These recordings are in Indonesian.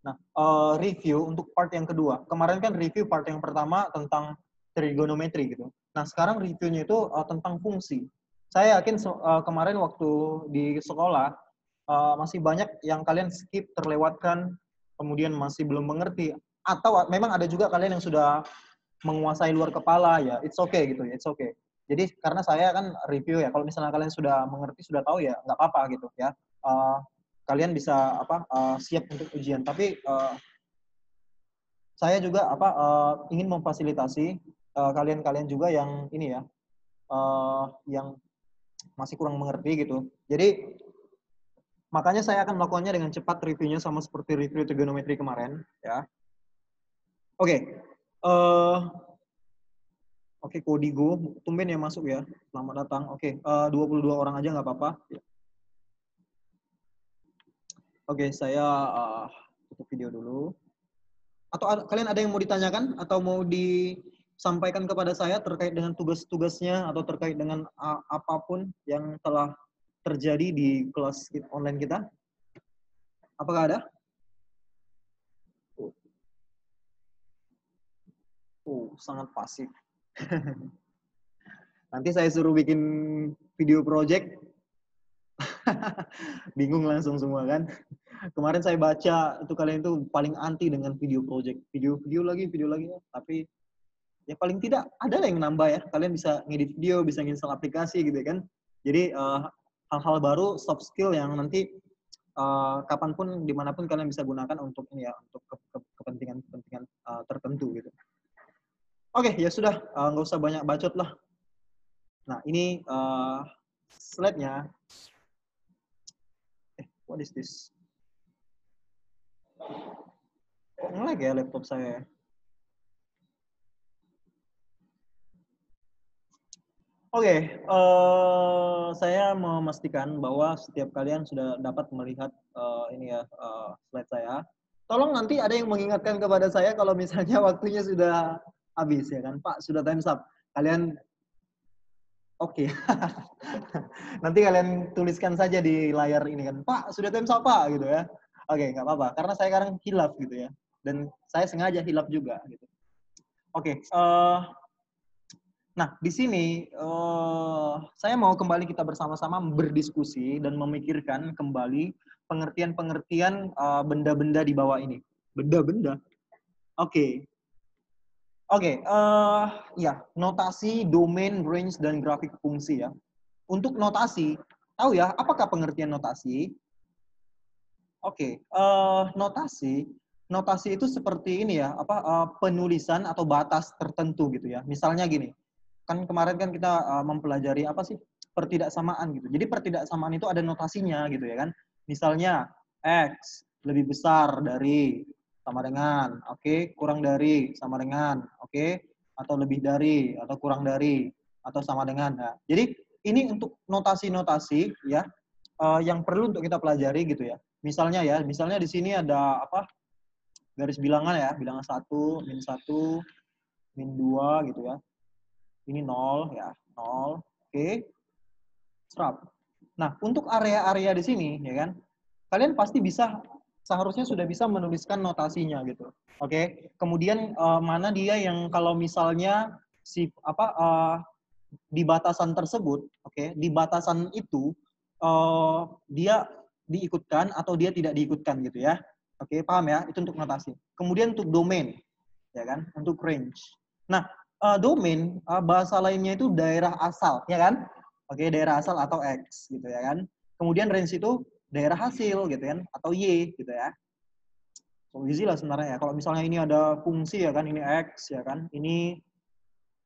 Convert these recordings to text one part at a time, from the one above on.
Nah, review untuk part yang kedua. Kemarin kan review part yang pertama tentang trigonometri gitu. Nah, sekarang reviewnya itu tentang fungsi. Saya yakin kemarin waktu di sekolah masih banyak yang kalian skip, terlewatkan, kemudian masih belum mengerti. Atau memang ada juga kalian yang sudah menguasai luar kepala, ya it's okay gitu ya, it's okay. Jadi karena saya kan review ya, kalau misalnya kalian sudah mengerti, sudah tahu ya nggak apa-apa gitu ya. Kalian bisa siap untuk ujian. Tapi saya juga ingin memfasilitasi kalian-kalian juga yang ini ya, yang masih kurang mengerti gitu. Jadi makanya saya akan melakukannya dengan cepat reviewnya sama seperti review trigonometri kemarin ya. Oke. Oke, Kodigo, tumben ya masuk ya. Selamat datang. Oke, 22 orang aja nggak apa-apa. Oke, saya tutup video dulu. Atau kalian ada yang mau ditanyakan atau mau disampaikan kepada saya terkait dengan tugas-tugasnya atau terkait dengan apapun yang telah terjadi di kelas online kita? Apakah ada? Sangat pasif. Nanti saya suruh bikin video project. Bingung langsung semua kan. Kemarin saya baca itu kalian itu paling anti dengan video project. Video lagi. Tapi ya paling tidak ada lah yang nambah ya. Kalian bisa ngedit video, bisa install aplikasi gitu kan. Jadi hal-hal baru, soft skill yang nanti kapanpun, dimanapun kalian bisa gunakan untuk ini ya, untuk kepentingan tertentu gitu. Oke, ya sudah, nggak usah banyak bacot lah. Nah, ini slide-nya. What is this? Kok nge-lag ya laptop saya? Oke, saya memastikan bahwa setiap kalian sudah dapat melihat ini ya, slide saya. Tolong nanti ada yang mengingatkan kepada saya kalau misalnya waktunya sudah habis ya kan, Pak, sudah time's up. Kalian oke. Nanti kalian tuliskan saja di layar ini kan, Pak, sudah time's up, Pak, gitu ya. Oke, nggak apa-apa, karena saya sekarang hilaf gitu ya. Dan saya sengaja hilaf juga gitu. Oke, nah, di sini saya mau kembali kita bersama-sama berdiskusi dan memikirkan kembali pengertian-pengertian benda-benda di bawah ini. Benda-benda. Oke. Oke, ya, notasi, domain, range, dan grafik fungsi ya. Untuk notasi, tahu ya, apakah pengertian notasi? Oke, notasi itu seperti ini ya, penulisan atau batas tertentu gitu ya. Misalnya gini, kan kemarin kan kita mempelajari apa sih pertidaksamaan gitu. Jadi pertidaksamaan itu ada notasinya gitu ya kan. Misalnya X lebih besar dari sama dengan, oke, kurang dari sama dengan, oke, atau lebih dari atau kurang dari atau sama dengan. Nah, jadi ini untuk notasi-notasi ya yang perlu untuk kita pelajari gitu ya. Misalnya di sini ada garis bilangan ya, bilangan 1, min 1, min 2 gitu ya. Ini 0 ya, 0. Oke. Serap. Nah, untuk area-area di sini ya kan, kalian pasti seharusnya sudah bisa menuliskan notasinya gitu. Oke. Kemudian mana dia yang kalau misalnya di batasan tersebut, oke, di batasan itu dia diikutkan atau dia tidak diikutkan gitu ya. Oke, paham ya? Itu untuk notasi. Kemudian untuk domain, ya kan? Untuk range. Nah, domain bahasa lainnya itu daerah asal, ya kan? Oke, daerah asal atau X gitu ya kan. Kemudian range itu daerah hasil gitu kan, atau Y gitu ya. So easy lah sebenarnya ya. Kalau misalnya ini ada fungsi ya kan, ini X ya kan, ini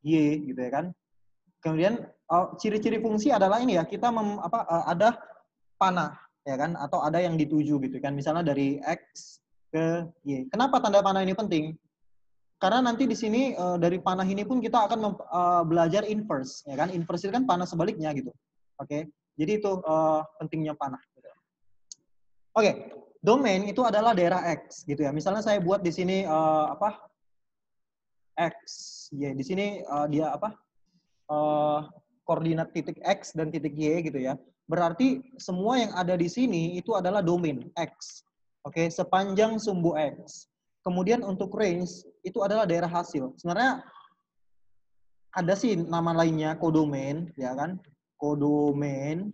Y gitu ya kan. Kemudian ciri-ciri fungsi adalah ini ya, kita ada panah ya kan, atau ada yang dituju gitu kan. Misalnya dari X ke Y. Kenapa tanda panah ini penting? Karena nanti di sini dari panah ini pun kita akan belajar inverse, ya kan? Inverse itu kan panah sebaliknya gitu. Oke, jadi itu pentingnya panah. Oke, domain itu adalah daerah X gitu ya. Misalnya saya buat di sini X, Y. Di sini dia koordinat titik X dan titik Y gitu ya. Berarti semua yang ada di sini itu adalah domain X. Oke, sepanjang sumbu X. Kemudian untuk range itu adalah daerah hasil. Sebenarnya ada sih nama lainnya codomain, ya kan? Codomain.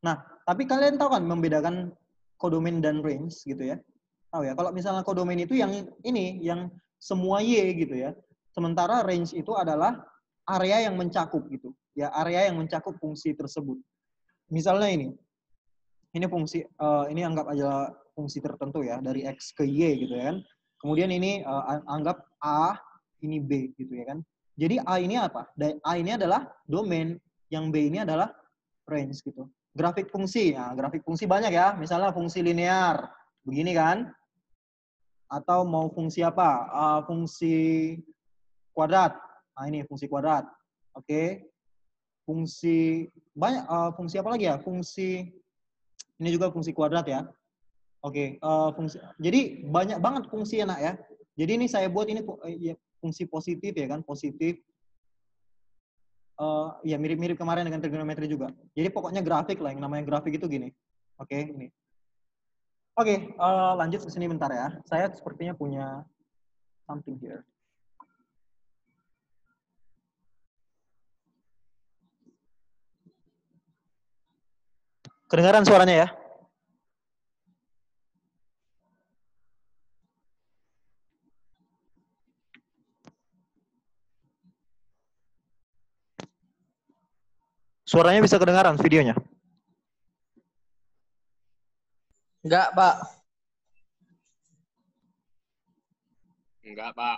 Nah, tapi kalian tahu kan membedakan codomain dan range gitu ya? Tahu ya? Kalau misalnya codomain itu yang ini, yang semua Y gitu ya. Sementara range itu adalah area yang mencakup gitu. Ya, area yang mencakup fungsi tersebut. Misalnya ini fungsi, ini anggap aja fungsi tertentu ya, dari X ke Y gitu ya kan. Kemudian ini anggap A, ini B gitu ya kan. Jadi A ini apa? A ini adalah domain, yang B ini adalah range gitu. Grafik fungsi, nah, grafik fungsi banyak ya. Misalnya fungsi linear, begini kan. Atau mau fungsi apa? Fungsi kuadrat. Nah ini fungsi kuadrat. Oke. Fungsi banyak. Fungsi apa lagi ya? Fungsi ini juga fungsi kuadrat ya. Oke. Fungsi. Jadi banyak banget fungsi enak ya. Jadi ini saya buat ini fungsi positif ya kan? Positif. Ya mirip-mirip kemarin dengan trigonometri juga. Jadi pokoknya grafik lah, yang namanya grafik itu gini. Oke, ini. Oke, lanjut ke sini bentar ya. Saya sepertinya punya something here. Kedengaran suaranya ya? Suaranya bisa kedengaran videonya? Enggak, Pak. Enggak, Pak.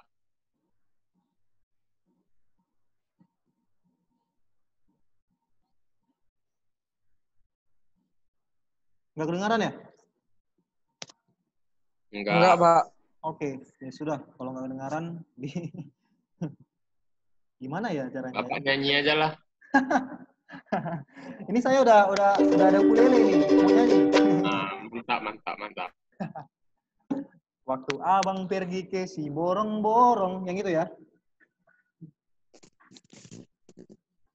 Nggak kedengaran ya? Enggak, Pak. Oke, ya sudah. Kalau nggak kedengaran, gimana ya caranya? Bapak nyanyi aja lah. Ini saya udah ada ukulele nih, mau nyanyi. Mantap, mantap, mantap. Waktu abang pergi ke si borong-borong, yang itu ya.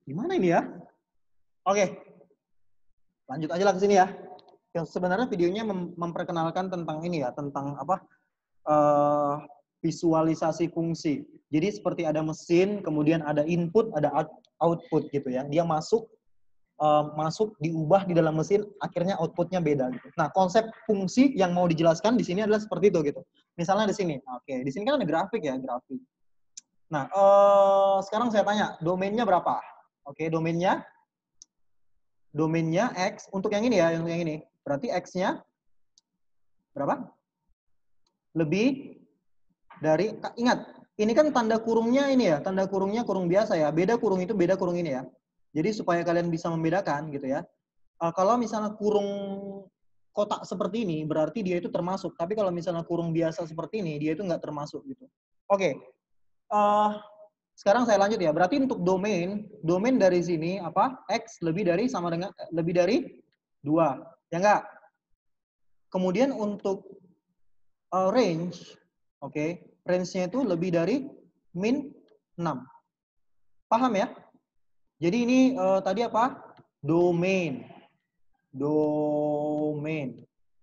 Gimana ini ya? Oke, lanjut aja lah ke sini ya. Yang sebenarnya videonya memperkenalkan tentang ini ya, tentang apa? Visualisasi fungsi. Jadi seperti ada mesin, kemudian ada input, ada output gitu ya. Dia masuk diubah di dalam mesin, akhirnya outputnya beda gitu. Nah, konsep fungsi yang mau dijelaskan di sini adalah seperti itu gitu. Misalnya di sini, oke, di sini kan ada grafik ya, grafik. Nah, sekarang saya tanya, domainnya berapa? Oke, domainnya X untuk yang ini ya, yang ini. Berarti X-nya berapa? Lebih dari, ingat, ini kan tanda kurungnya ini ya, tanda kurungnya kurung biasa ya. Beda kurung itu, beda kurung ini ya. Jadi supaya kalian bisa membedakan gitu ya. Kalau misalnya kurung kotak seperti ini, berarti dia itu termasuk. Tapi kalau misalnya kurung biasa seperti ini, dia itu nggak termasuk gitu. Oke. Sekarang saya lanjut ya. Berarti untuk domain dari sini apa? X lebih dari sama dengan lebih dari 2. Ya enggak? Kemudian untuk range, oke, range-nya itu lebih dari min 6. Paham ya? Jadi ini tadi apa? Domain.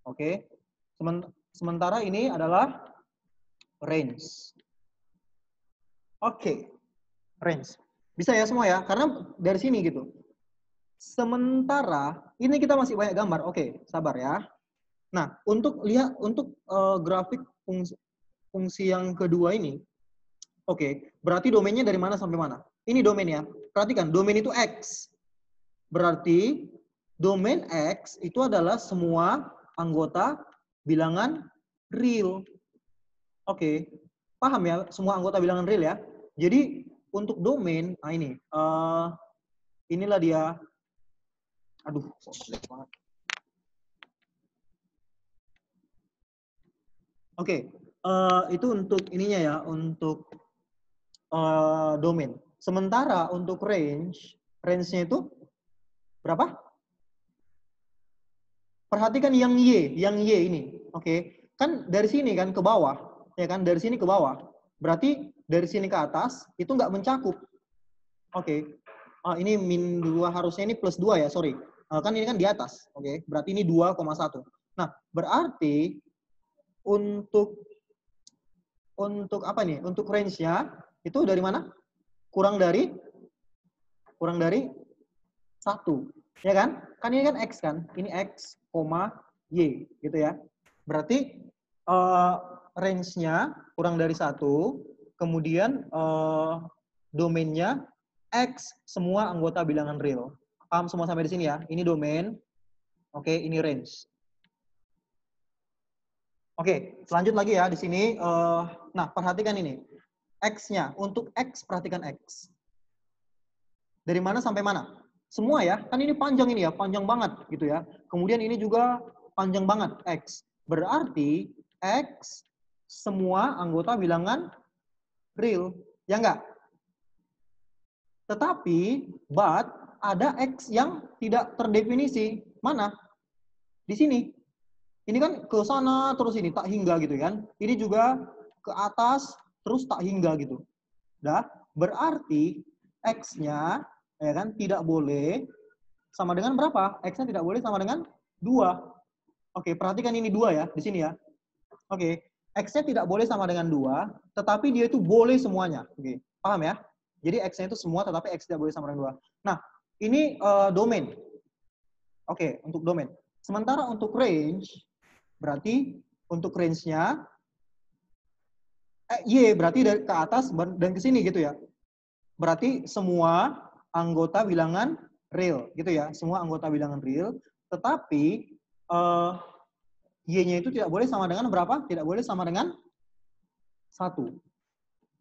Oke. Sementara ini adalah range. Oke. Range. Bisa ya semua ya? Karena dari sini gitu. Sementara ini kita masih banyak gambar. Oke, sabar ya. Nah, untuk lihat grafik fungsi yang kedua ini, oke, berarti domainnya dari mana sampai mana? Ini domainnya. Perhatikan, domain itu X. Berarti domain X itu adalah semua anggota bilangan real. Oke, paham ya? Semua anggota bilangan real ya. Jadi untuk domain, nah ini, inilah dia. Aduh, kok jelek banget. Oke, itu untuk ininya ya, untuk domain. Sementara untuk range-nya itu berapa? Perhatikan yang Y ini. Oke, kan dari sini kan ke bawah, ya kan? Dari sini ke bawah. Berarti dari sini ke atas itu nggak mencakup. Oke, ini min 2, harusnya ini plus 2 ya, sorry. Kan ini kan di atas, oke? Berarti ini 2,1. Nah, berarti untuk apa nih? Untuk range-nya itu dari mana? Kurang dari 1. Ya kan? Kan ini kan X kan? Ini X, Y gitu ya. Berarti range-nya kurang dari 1, kemudian domainnya X, semua anggota bilangan real. Paham semua sampai di sini ya? Ini domain, oke, ini range. Oke, selanjut lagi ya di sini. Nah, perhatikan ini. X-nya, untuk X, perhatikan X. Dari mana sampai mana? Semua ya, kan ini panjang ini ya, panjang banget gitu ya. Kemudian ini juga panjang banget, X. Berarti X semua anggota bilangan real, ya enggak? Tetapi, but ada X yang tidak terdefinisi. Mana? Di sini. Ini kan ke sana terus ini, tak hingga gitu kan. Ini juga ke atas terus tak hingga gitu. Dah, berarti X-nya ya kan tidak boleh sama dengan berapa? X-nya tidak boleh sama dengan 2. Oke, perhatikan ini 2 ya di sini ya. Oke, X-nya tidak boleh sama dengan 2, tetapi dia itu boleh semuanya. Oke, paham ya? Jadi X-nya itu semua tetapi X tidak boleh sama dengan 2. Nah, ini domain. Oke, untuk domain. Sementara untuk range berarti untuk range-nya Y berarti dari ke atas dan ke sini gitu ya. Berarti semua anggota bilangan real gitu ya, semua anggota bilangan real, tetapi Y-nya itu tidak boleh sama dengan berapa? Tidak boleh sama dengan 1.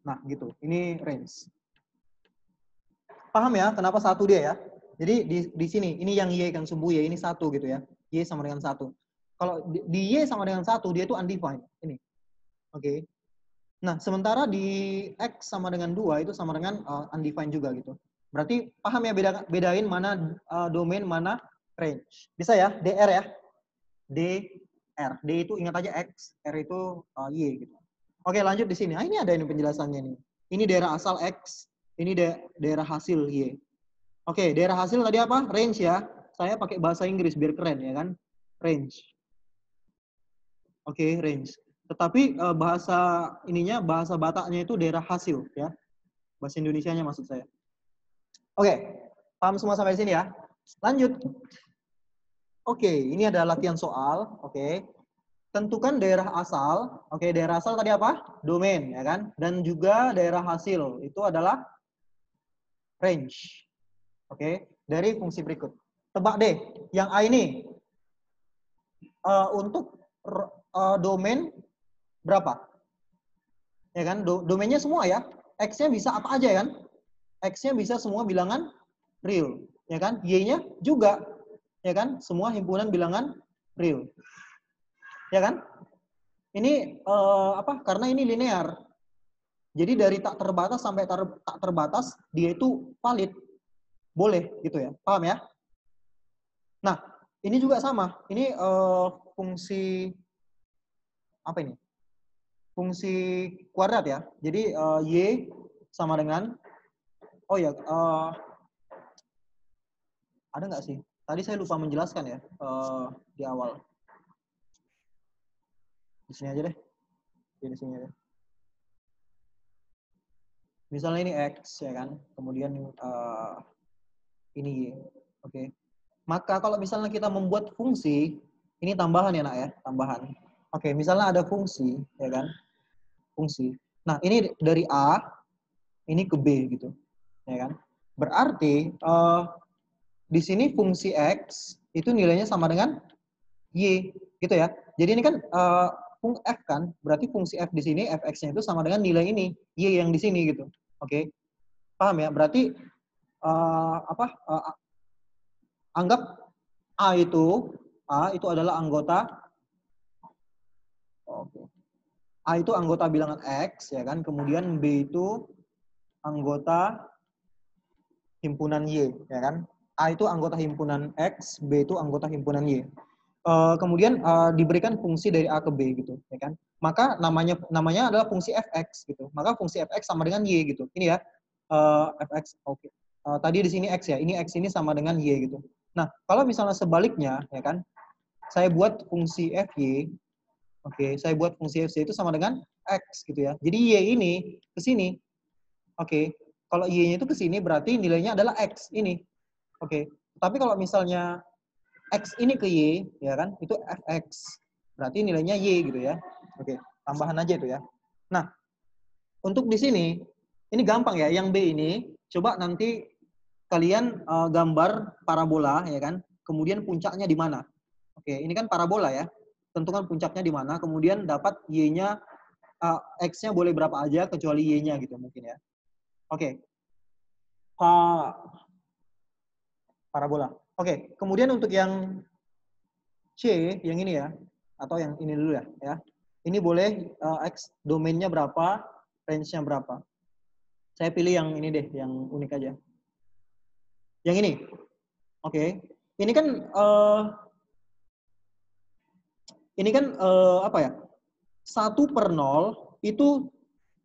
Nah, gitu. Ini range. Paham ya kenapa 1 dia ya? Jadi di sini, ini yang Y kan sumbu Y, ini 1 gitu ya. Y sama dengan 1. Kalau di Y sama dengan 1, dia itu undefined. Ini. Oke. Nah, sementara di X sama dengan 2 itu sama dengan undefined juga gitu. Berarti paham ya bedain mana domain, mana range. Bisa ya? DR ya? DR. D itu ingat aja X, R itu Y gitu. Oke, lanjut di sini. Ini ada ini penjelasannya nih. Ini daerah asal X, ini daerah hasil Y. Oke, daerah hasil tadi apa? Range ya. Saya pakai bahasa Inggris biar keren ya kan? Range. Oke, range. Tetapi bahasa Bataknya itu daerah hasil ya. Bahasa Indonesianya maksud saya. Oke, paham semua sampai sini ya? Lanjut. Oke, ini ada latihan soal. Oke. Tentukan daerah asal. Oke, daerah asal tadi apa? Domain, ya kan? Dan juga daerah hasil. Itu adalah range. Oke, dari fungsi berikut. Tebak deh, yang A ini. Untuk domain berapa? Ya kan? Domainnya semua ya. X-nya bisa apa aja kan? X-nya bisa semua bilangan real. Ya kan? Y-nya juga. Ya kan? Semua himpunan bilangan real. Ya kan? Ini apa? Karena ini linear. Jadi dari tak terbatas sampai tak terbatas dia itu valid. Boleh gitu ya. Paham ya? Nah, ini juga sama. Ini fungsi apa ini? Fungsi kuadrat ya. Jadi Y sama dengan ada nggak sih? Tadi saya lupa menjelaskan ya di awal. Di sini aja deh. Di sini aja. Misalnya ini X ya kan, kemudian ini Y. Oke. Maka kalau misalnya kita membuat fungsi, ini tambahan ya nak ya, tambahan. Oke, misalnya ada fungsi ya kan, fungsi. Nah ini dari A, ini ke B gitu, ya kan. Berarti di sini fungsi X itu nilainya sama dengan Y, gitu ya. Jadi ini kan F kan, berarti fungsi F di sini, Fx-nya itu sama dengan nilai ini, Y yang di sini gitu. Oke, paham ya? Berarti anggap A itu adalah anggota. A itu anggota bilangan X, ya kan? Kemudian B itu anggota himpunan Y, ya kan? A itu anggota himpunan X, B itu anggota himpunan Y. Kemudian diberikan fungsi dari A ke B gitu, ya kan? Maka namanya adalah fungsi Fx gitu. Maka fungsi Fx sama dengan Y gitu. Ini ya Fx. Oke. Tadi di sini X ya. Ini X ini sama dengan Y gitu. Nah, kalau misalnya sebaliknya, ya kan? Saya buat fungsi Fy Oke, saya buat fungsi FC itu sama dengan X gitu ya. Jadi Y ini ke sini. Oke, kalau Y-nya itu ke sini berarti nilainya adalah X ini. Oke, tapi kalau misalnya X ini ke Y, ya kan, itu Fx. Berarti nilainya Y gitu ya. Oke, tambahan aja itu ya. Nah, untuk di sini, ini gampang ya, yang B ini, coba nanti kalian gambar parabola, ya kan, kemudian puncaknya di mana. Oke, ini kan parabola ya, tentukan puncaknya di mana, kemudian dapat Y-nya, X-nya boleh berapa aja, kecuali Y-nya gitu mungkin ya. Oke, parabola. Oke, kemudian untuk yang C, yang ini ya, atau yang ini dulu ya. Ini boleh X domainnya berapa, range-nya berapa. Saya pilih yang ini deh, yang unik aja. Yang ini. Oke. Ini kan apa ya? 1/0 itu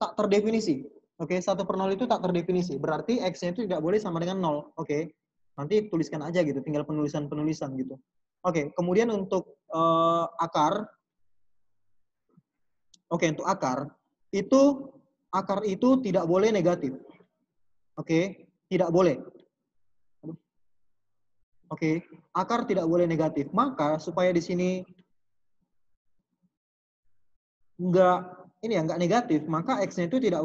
tak terdefinisi. Oke, 1/0 itu tak terdefinisi. Berarti X-nya itu tidak boleh sama dengan 0. Oke. Nanti tuliskan aja gitu, tinggal penulisan-penulisan gitu. Oke, kemudian untuk akar. Oke, untuk akar itu tidak boleh negatif. Oke, tidak boleh. Oke, akar tidak boleh negatif. Maka supaya di sini nggak negatif, maka X-nya itu tidak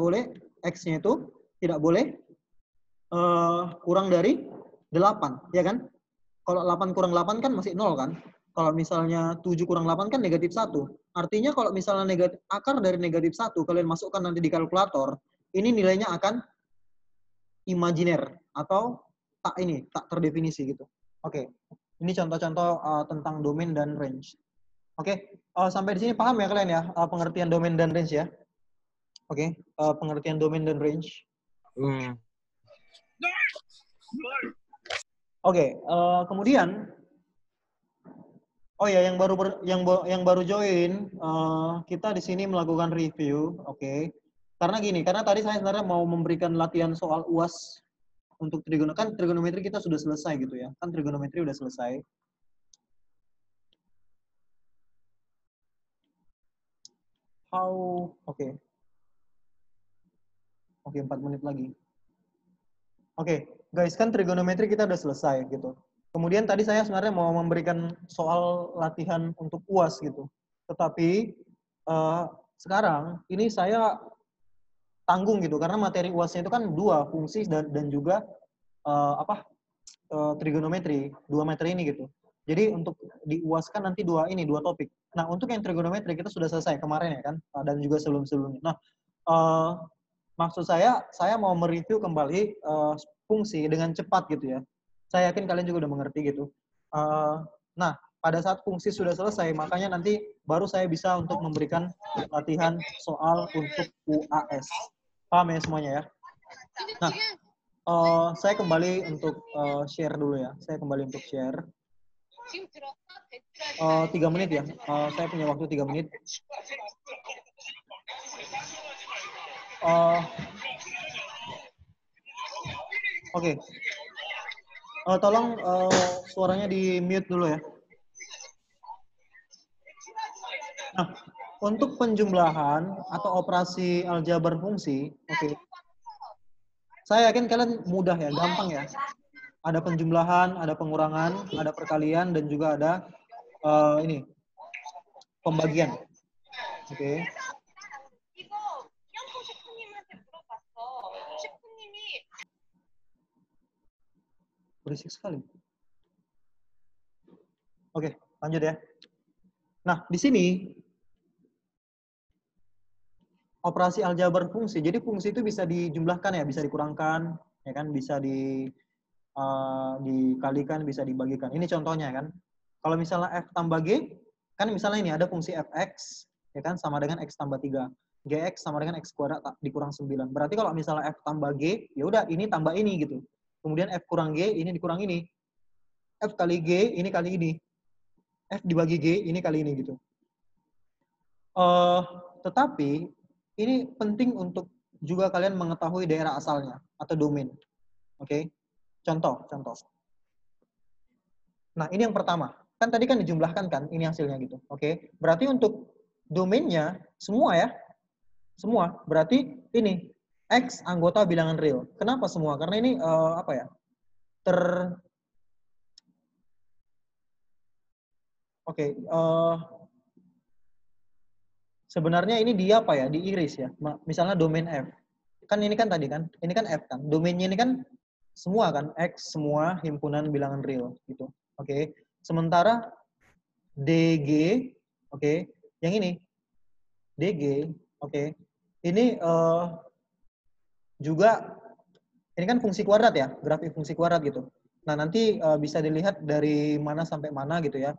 boleh kurang dari 8, ya kan? Kalau 8 kurang 8 kan masih 0 kan? Kalau misalnya 7 kurang 8 kan negatif 1. Artinya kalau misalnya akar dari negatif 1 kalian masukkan nanti di kalkulator, ini nilainya akan imajiner atau tak terdefinisi gitu. Oke. Ini contoh-contoh tentang domain dan range. Oke. Sampai di sini paham ya kalian ya pengertian domain dan range ya? Oke. Pengertian domain dan range. Oke, kemudian oh ya yang baru join kita di sini melakukan review, oke. Karena tadi saya sebenarnya mau memberikan latihan soal UAS untuk trigonometri kita sudah selesai gitu ya. Kan trigonometri udah selesai. Oke. Oke, 4 menit lagi. Oke, guys, kan trigonometri kita udah selesai gitu. Kemudian tadi saya sebenarnya mau memberikan soal latihan untuk UAS gitu. Tetapi sekarang ini saya tanggung gitu karena materi UAS-nya itu kan 2 fungsi dan juga trigonometri, 2 materi ini gitu. Jadi untuk di UAS kan nanti 2 topik. Nah, untuk yang trigonometri kita sudah selesai kemarin ya kan dan juga sebelum-sebelumnya. Nah, maksud saya mau mereview kembali fungsi dengan cepat gitu ya. Saya yakin kalian juga udah mengerti gitu. Nah, pada saat fungsi sudah selesai, makanya nanti baru saya bisa untuk memberikan latihan soal untuk UAS. Paham ya semuanya ya? Nah, saya kembali untuk share dulu ya. Saya kembali untuk share. 3 menit ya. Saya punya waktu 3 menit. Oke. Tolong suaranya di mute dulu ya. Nah, untuk penjumlahan atau operasi aljabar fungsi, oke. Saya yakin kalian mudah ya, gampang ya. Ada penjumlahan, ada pengurangan, ada perkalian, dan juga ada ini pembagian. Oke. Berisik sekali. Oke, lanjut ya. Nah, di sini operasi aljabar fungsi. Jadi fungsi itu bisa dijumlahkan ya, bisa dikurangkan, ya kan, bisa dikalikan, bisa dibagikan. Ini contohnya kan. Kalau misalnya F tambah G, kan misalnya ini ada fungsi Fx, ya kan, sama dengan X tambah 3. Gx sama dengan X kuadrat dikurang 9. Berarti kalau misalnya F tambah G, ya udah ini tambah ini gitu. Kemudian F kurang G, ini dikurang ini. F kali G, ini kali ini. F dibagi G, ini kali ini gitu. Tetapi, ini penting untuk juga kalian mengetahui daerah asalnya atau domain. Oke. Contoh. Nah, ini yang pertama. Kan tadi kan dijumlahkan kan, ini hasilnya gitu. Oke. Berarti untuk domainnya semua ya. Semua. Berarti ini X anggota bilangan real. Kenapa semua? Karena ini apa ya? Oke, sebenarnya ini dia apa ya? Diiris ya. Misalnya domain F. Kan ini kan tadi kan, ini kan F kan. Domainnya ini kan semua kan, X semua himpunan bilangan real gitu. Oke. Sementara DG, oke, yang ini DG, oke. Ini juga ini kan fungsi kuadrat ya, grafik fungsi kuadrat gitu. Nah, nanti bisa dilihat dari mana sampai mana gitu ya.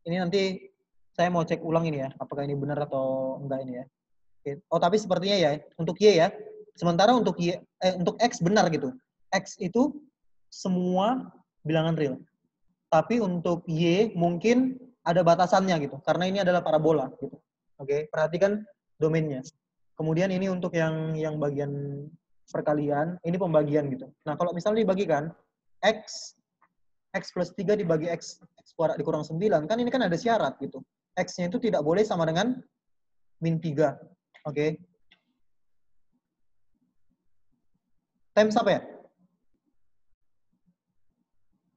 Ini nanti saya mau cek ulang ini ya, apakah ini benar atau enggak ini ya. Oke. Oh, tapi sepertinya ya, untuk Y ya. Sementara untuk Y, untuk X benar gitu. X itu semua bilangan real. Tapi untuk Y mungkin ada batasannya gitu, karena ini adalah parabola gitu. Oke, perhatikan domainnya. Kemudian ini untuk yang bagian perkalian, ini pembagian gitu. Nah, kalau misalnya dibagikan, X plus 3 dibagi X kuadrat dikurang 9, kan ini kan ada syarat gitu. X-nya itu tidak boleh sama dengan min 3. Oke. Times apa ya?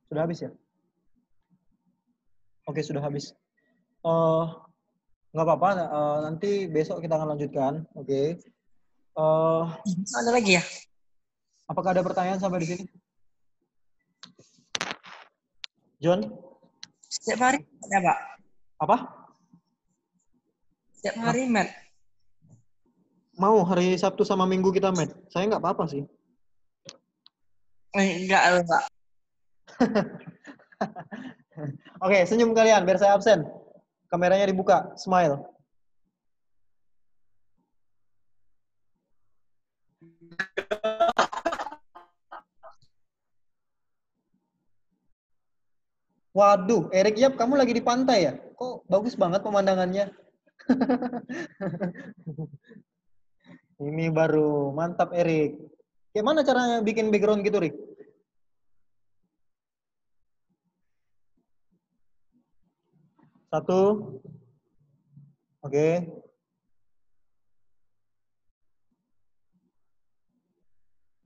Sudah habis ya? Oke, sudah habis. Nggak apa-apa, nanti besok kita akan lanjutkan. Oke. Ada lagi ya? Apakah ada pertanyaan sampai di sini? John? Setiap hari ada, Pak. Apa? Setiap hari, Matt. Mau hari Sabtu sama Minggu kita met? Saya nggak apa-apa sih. Enggak, Pak. Oke, senyum kalian biar saya absen. Kameranya dibuka, smile. Waduh, Erik Yap, kamu lagi di pantai ya? Kok bagus banget pemandangannya? Ini baru, mantap Erik. Gimana caranya bikin background gitu, Rik? Satu. Oke.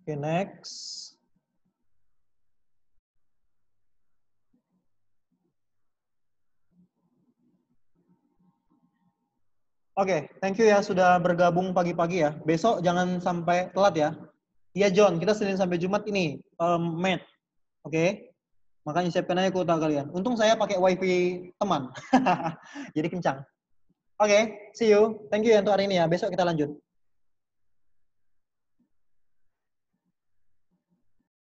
Oke, next. Oke, thank you ya sudah bergabung pagi-pagi ya. Besok jangan sampai telat ya. Iya John, kita Senin sampai Jumat ini Math. Oke. Makanya siapkan aja kuota kalian. Untung saya pakai wifi teman. Jadi kencang. Oke, see you. Thank you ya untuk hari ini ya. Besok kita lanjut.